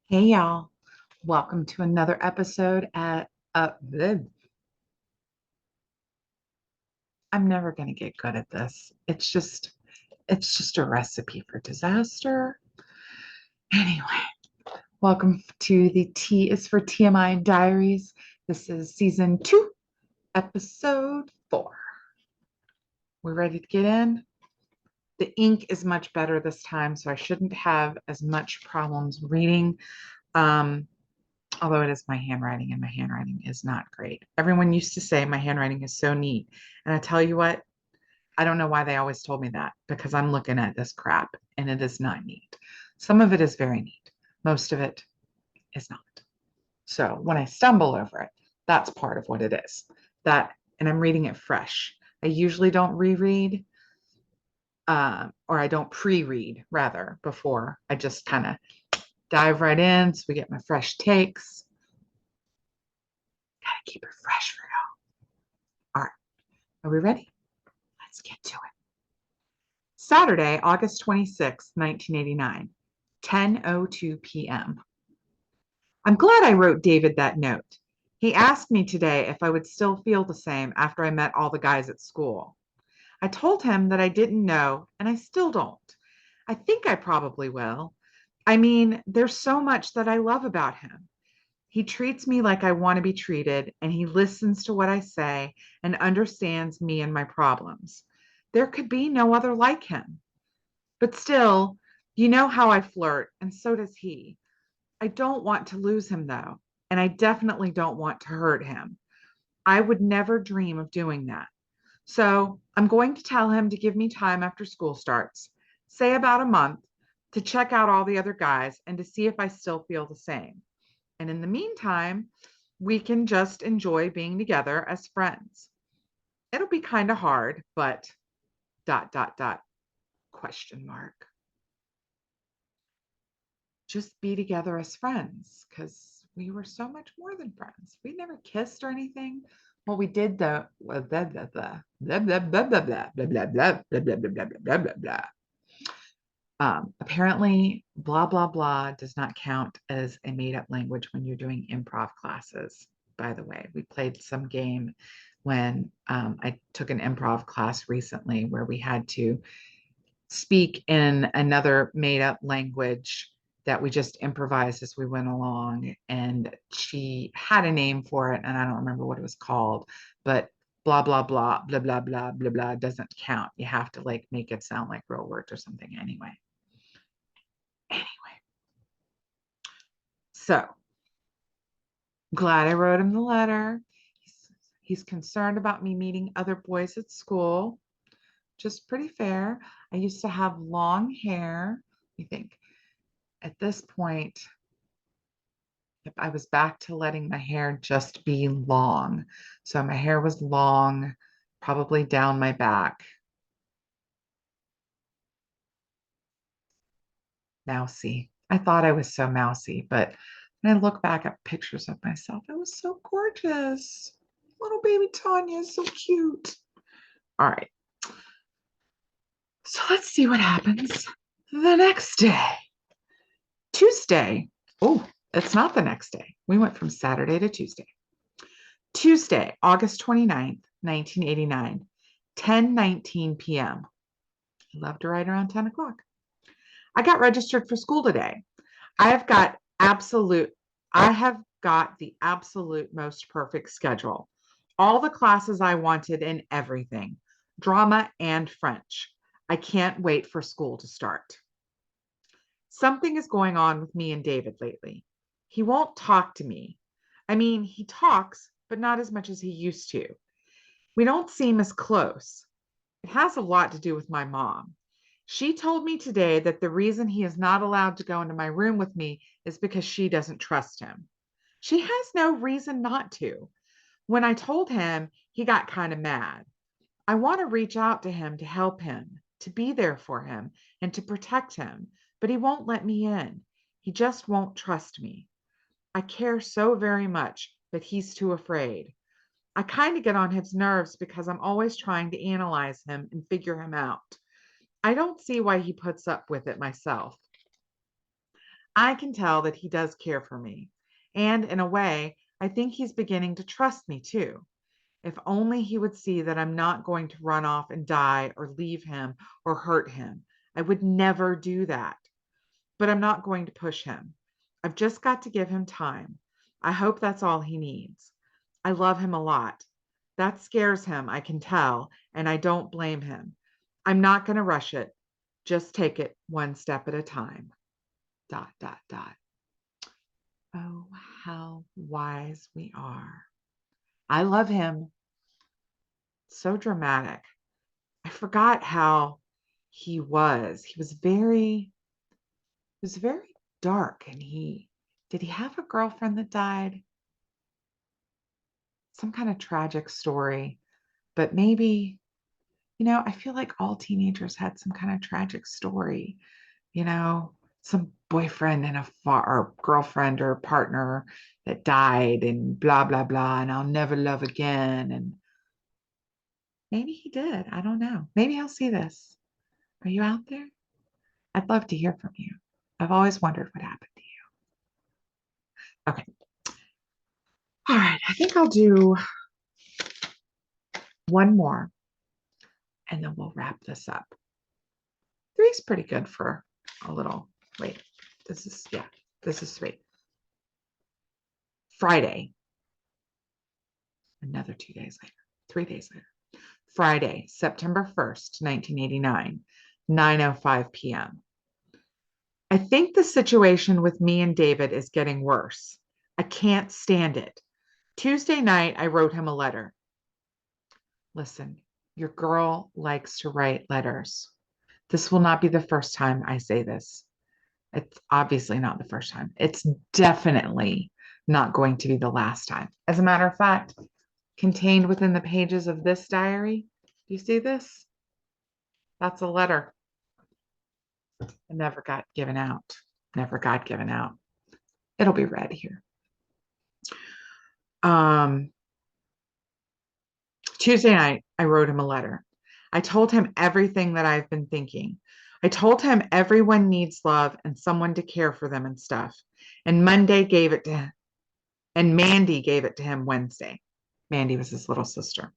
Hey y'all, welcome to another episode at bleh. I'm never going to get good at this. It's just a recipe for disaster. Anyway, welcome to the T is for TMI Diaries. This is season 2, episode 4. We're ready to get in. The ink is much better this time, so I shouldn't have as much problems reading. Um, Although it is my handwriting and my handwriting is not great. Everyone used to say my handwriting is so neat. And I tell you what, I don't know why they always told me that because I'm looking at this crap and it is not neat. Some of it is very neat. Most of it is not. So when I stumble over it, that's part of what it is. That, and I'm reading it fresh. I usually don't reread, or I don't pre-read rather before. I just kind of dive right in so we get my fresh takes. Gotta keep it fresh for y'all. All right. Are we ready? Let's get to it. Saturday, August 26th, 1989, 10:02 p.m. I'm glad I wrote David that note. He asked me today if I would still feel the same after I met all the guys at school. I told him that I didn't know, and I still don't. I think I probably will. I mean, there's so much that I love about him. He treats me like I want to be treated, and he listens to what I say and understands me and my problems. There could be no other like him. But still, you know how I flirt, and so does he. I don't want to lose him, though, and I definitely don't want to hurt him. I would never dream of doing that. So I'm going to tell him to give me time after school starts, say about a month, to check out all the other guys and to see if I still feel the same. And in the meantime, we can just enjoy being together as friends. It'll be kind of hard, but dot, dot, dot, question mark. Just be together as friends because we were so much more than friends. We never kissed or anything. Well, we did though. Blah blah blah blah blah blah blah blah blah blah blah blah blah blah blah blah blah blah. Apparently, blah blah blah does not count as a made-up language when you're doing improv classes. By the way, we played some game when I took an improv class recently where we had to speak in another made up language that we just improvised as we went along. And she had a name for it, and I don't remember what it was called, but blah, blah, blah, blah, blah, blah, blah, blah doesn't count. You have to like make it sound like real words or something anyway. Anyway, so glad I wrote him the letter. He's concerned about me meeting other boys at school. Just pretty fair. I used to have long hair. You think at this point, if I was back to letting my hair just be long. So my hair was long, probably down my back. Mousy. I thought I was so mousy, but when I look back at pictures of myself, I was so gorgeous. Little baby Tonya is so cute. All right. So let's see what happens the next day. Tuesday. Oh, it's not the next day. We went from Saturday to Tuesday. Tuesday, August 29th, 1989, 10:19 p.m. I love to write around 10 o'clock. I got registered for school today. I have got absolute, I have got the absolute most perfect schedule. All the classes I wanted and everything, drama and French. I can't wait for school to start. Something is going on with me and David lately. He won't talk to me. I mean, he talks, but not as much as he used to. We don't seem as close. It has a lot to do with my mom. She told me today that the reason he is not allowed to go into my room with me is because she doesn't trust him. She has no reason not to. When I told him, he got kind of mad. I want to reach out to him to help him, to be there for him, and to protect him, but he won't let me in. He just won't trust me. I care so very much, but he's too afraid. I kind of get on his nerves because I'm always trying to analyze him and figure him out. I don't see why he puts up with it myself. I can tell that he does care for me. And in a way, I think he's beginning to trust me too. If only he would see that I'm not going to run off and die or leave him or hurt him. I would never do that. But I'm not going to push him. I've just got to give him time. I hope that's all he needs. I love him a lot. That scares him, I can tell, and I don't blame him. I'm not going to rush it. Just take it one step at a time. ... Oh, how wise we are. I love him. So dramatic. I forgot how he was. He was very dark, and did he have a girlfriend that died? Some kind of tragic story, but maybe, I feel like all teenagers had some kind of tragic story, some boyfriend and or girlfriend or partner that died and blah, blah, blah, and I'll never love again. And maybe he did. I don't know. Maybe I'll see this. Are you out there? I'd love to hear from you. I've always wondered what happened to you. Okay. All right. I think I'll do one more and then we'll wrap this up. 3's pretty good for a little. Wait, this is 3. Friday, another 2 days later, 3 days later. Friday, September 1st, 1989, 9:05 p.m. I think the situation with me and David is getting worse. I can't stand it. Tuesday night, I wrote him a letter. Listen, your girl likes to write letters. This will not be the first time I say this. It's obviously not the first time. It's definitely not going to be the last time. As a matter of fact, contained within the pages of this diary, do you see this? That's a letter. It never got given out. Never got given out. It'll be read here. Tuesday night, I wrote him a letter. I told him everything that I've been thinking. I told him everyone needs love and someone to care for them and stuff. And Monday gave it to him. And Mandy gave it to him Wednesday. Mandy was his little sister.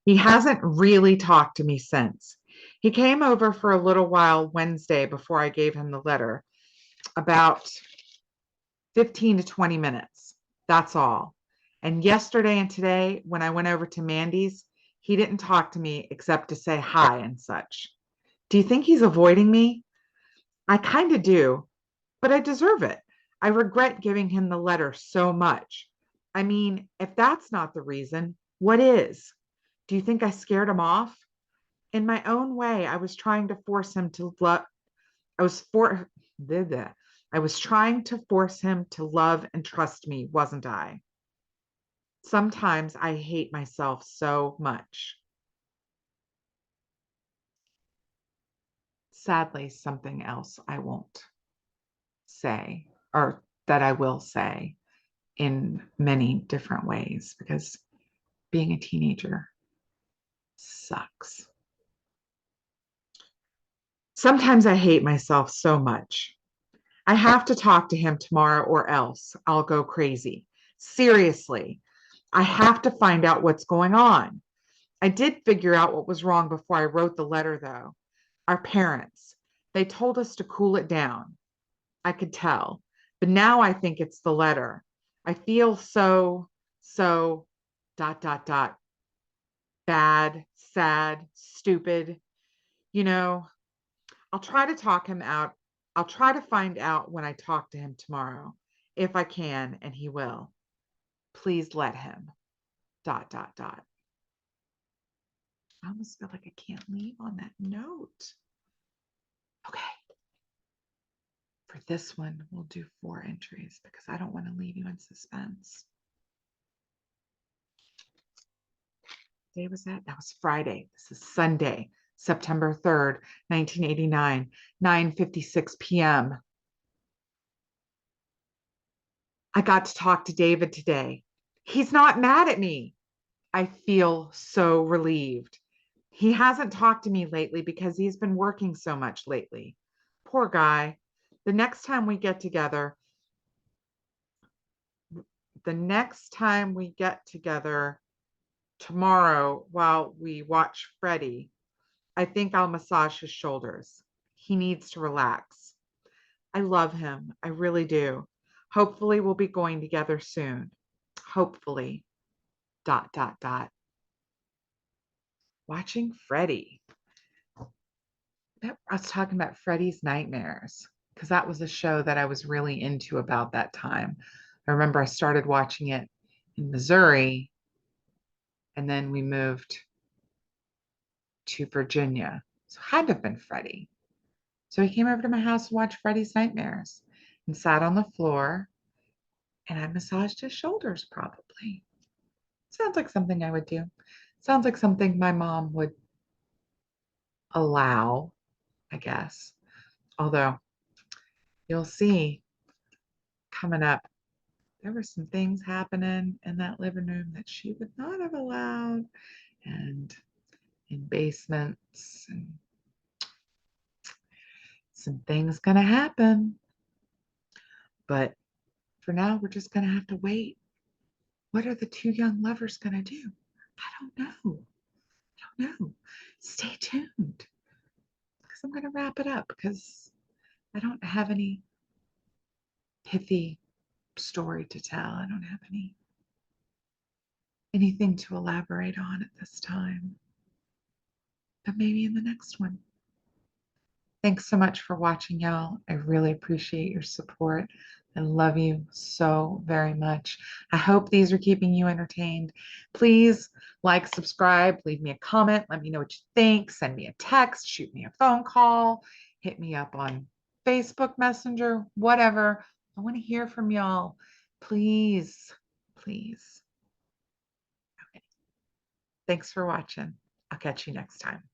He hasn't really talked to me since. He came over for a little while Wednesday before I gave him the letter, about 15 to 20 minutes. That's all. And yesterday and today, when I went over to Mandy's, he didn't talk to me except to say hi and such. Do you think he's avoiding me? I kind of do, but I deserve it. I regret giving him the letter so much. I mean, if that's not the reason, what is? Do you think I scared him off? In my own way, I was trying to force him to love. I was trying to force him to love and trust me, wasn't I? Sometimes I hate myself so much. Sadly, something else I won't say, or that I will say in many different ways, because being a teenager sucks. Sometimes I hate myself so much. I have to talk to him tomorrow or else I'll go crazy. Seriously, I have to find out what's going on. I did figure out what was wrong before I wrote the letter, though. Our parents, they told us to cool it down. I could tell, but now I think it's the letter. I feel so, bad, sad, stupid. I'll try to talk him out. I'll try to find out when I talk to him tomorrow, if I can, and he will. Please let him. ... I almost feel like I can't leave on that note. Okay. For this one, we'll do 4 entries because I don't want to leave you in suspense. What day was that? That was Friday. This is Sunday, September 3rd, 1989, 9:56 p.m. I got to talk to David today. He's not mad at me. I feel so relieved. He hasn't talked to me lately because he's been working so much lately. Poor guy. The next time we get together, tomorrow while we watch Freddie, I think I'll massage his shoulders. He needs to relax. I love him. I really do. Hopefully, we'll be going together soon. Hopefully. ... Watching Freddie. I was talking about Freddie's Nightmares because that was a show that I was really into about that time. I remember I started watching it in Missouri and then we moved to Virginia. So it had to have been Freddie. So he came over to my house to watch Freddie's Nightmares and sat on the floor and I massaged his shoulders probably. Sounds like something I would do. Sounds like something my mom would allow, I guess. Although you'll see coming up, there were some things happening in that living room that she would not have allowed, and in basements, and some things gonna happen. But for now, we're just gonna have to wait. What are the two young lovers gonna do? I don't know. I don't know. Stay tuned because I'm gonna wrap it up because I don't have any pithy story to tell. I don't have anything to elaborate on at this time, but maybe in the next one. Thanks so much for watching, y'all. I really appreciate your support. I love you so very much. I hope these are keeping you entertained. Please like, subscribe, leave me a comment. Let me know what you think. Send me a text, shoot me a phone call, hit me up on Facebook Messenger, whatever. I want to hear from y'all. Please, please. Okay. Thanks for watching. I'll catch you next time.